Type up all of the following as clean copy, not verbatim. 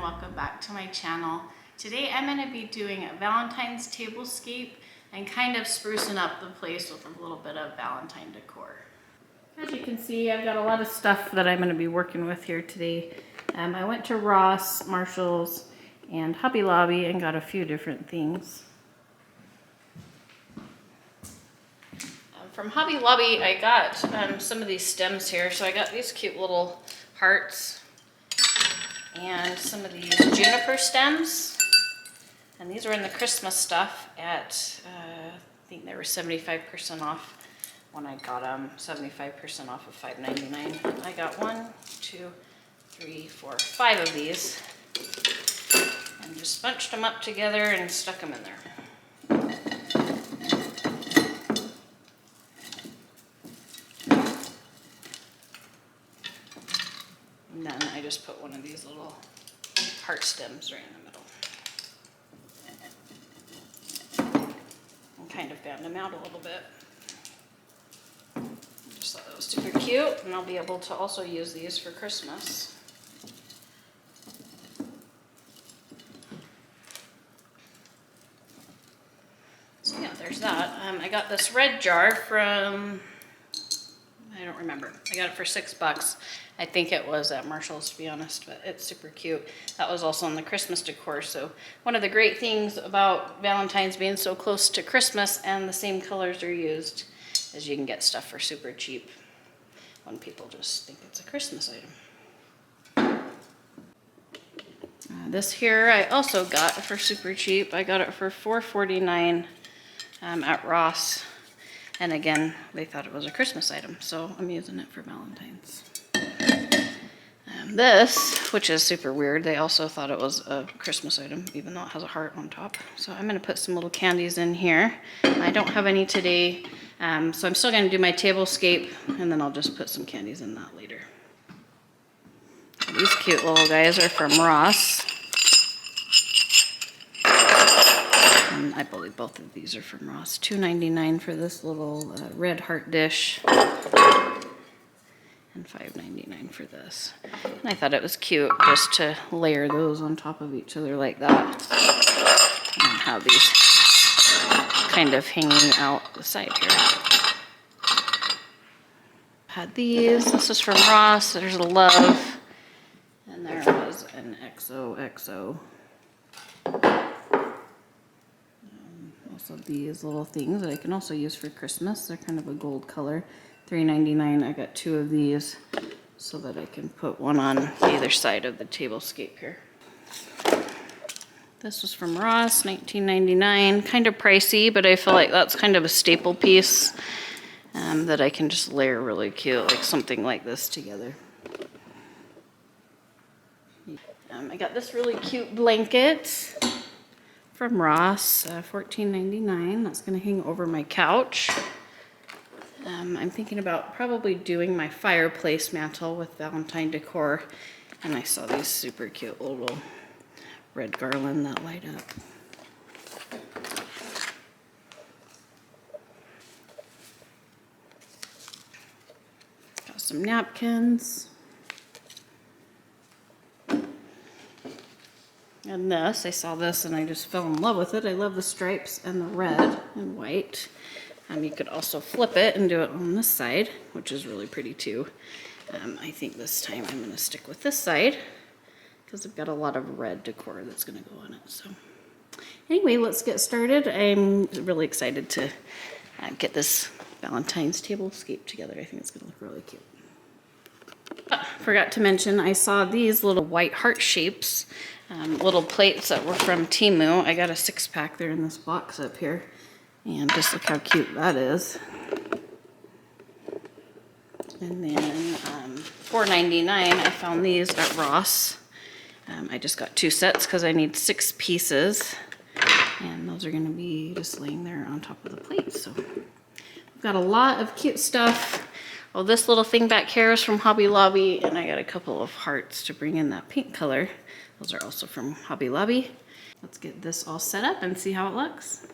Welcome back to my channel. Today I'm going to be doing a Valentine's tablescape and kind of sprucing up the place with a little bit of Valentine decor. As you can see, I've got a lot of stuff that I'm going to be working with here today. I went to Ross, Marshall's, and Hobby Lobby and got a few different things. From Hobby Lobby I got some of these stems here. So I got these cute little hearts and some of these juniper stems, and these were in the Christmas stuff at I think they were 75% off when I got them. 75% off of $5.99. I got 1, 2, 3, 4, 5 of these and just bunched them up together and stuck them in there. And then I just put one of these little heart stems right in the middle. And kind of fanned them out a little bit. Just thought that was super cute, and I'll be able to also use these for Christmas. So yeah, there's that. I got this red jar from, I don't remember. I got it for $6. I think it was at Marshall's, to be honest, but it's super cute. That was also in the Christmas decor. So one of the great things about Valentine's being so close to Christmas and the same colors are used is you can get stuff for super cheap when people just think it's a Christmas item. This here I also got for super cheap. I got it for $4.49 at Ross. And again, they thought it was a Christmas item, so I'm using it for Valentine's. This, which is super weird, they also thought it was a Christmas item, even though it has a heart on top. So I'm going to put some little candies in here. I don't have any today, so I'm still going to do my tablescape, and then I'll just put some candies in that later. These cute little guys are from Ross. And I believe both of these are from Ross. $2.99 for this little red heart dish. And $5.99 for this. And I thought it was cute just to layer those on top of each other like that. And have these kind of hanging out the side here. Had these. This is from Ross. There's a love. And there was an XOXO. Also these little things that I can also use for Christmas. They're kind of a gold color. $3.99. I got 2 of these so that I can put one on either side of the tablescape here. This was from Ross, $19.99. Kind of pricey, but I feel like that's kind of a staple piece that I can just layer really cute, like something like this together. I got this really cute blanket from Ross, $14.99. That's going to hang over my couch. I'm thinking about probably doing my fireplace mantle with Valentine decor, and I saw these super cute little red garland that light up. Got some napkins. And this, I saw this and I just fell in love with it. I love the stripes and the red and white. You could also flip it and do it on this side, which is really pretty too. I think this time I'm going to stick with this side because I've got a lot of red decor that's going to go on it. So anyway, let's get started. I'm really excited to get this Valentine's tablescape together. I think it's going to look really cute. Forgot to mention, I saw these little white heart shapes, little plates that were from Temu. I got a 6-pack there in this box up here. And just look how cute that is. And then $4.99, I found these at Ross. I just got 2 sets because I need 6 pieces, and those are going to be just laying there on top of the plate. So I've got a lot of cute stuff. Oh, this little thing back here is from Hobby Lobby, and I got a couple of hearts to bring in that pink color. Those are also from Hobby Lobby. Let's get this all set up and see how it looks.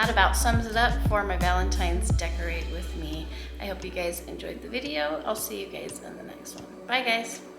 that about sums it up for my Valentine's Decorate With Me. I hope you guys enjoyed the video. I'll see you guys in the next one. Bye guys.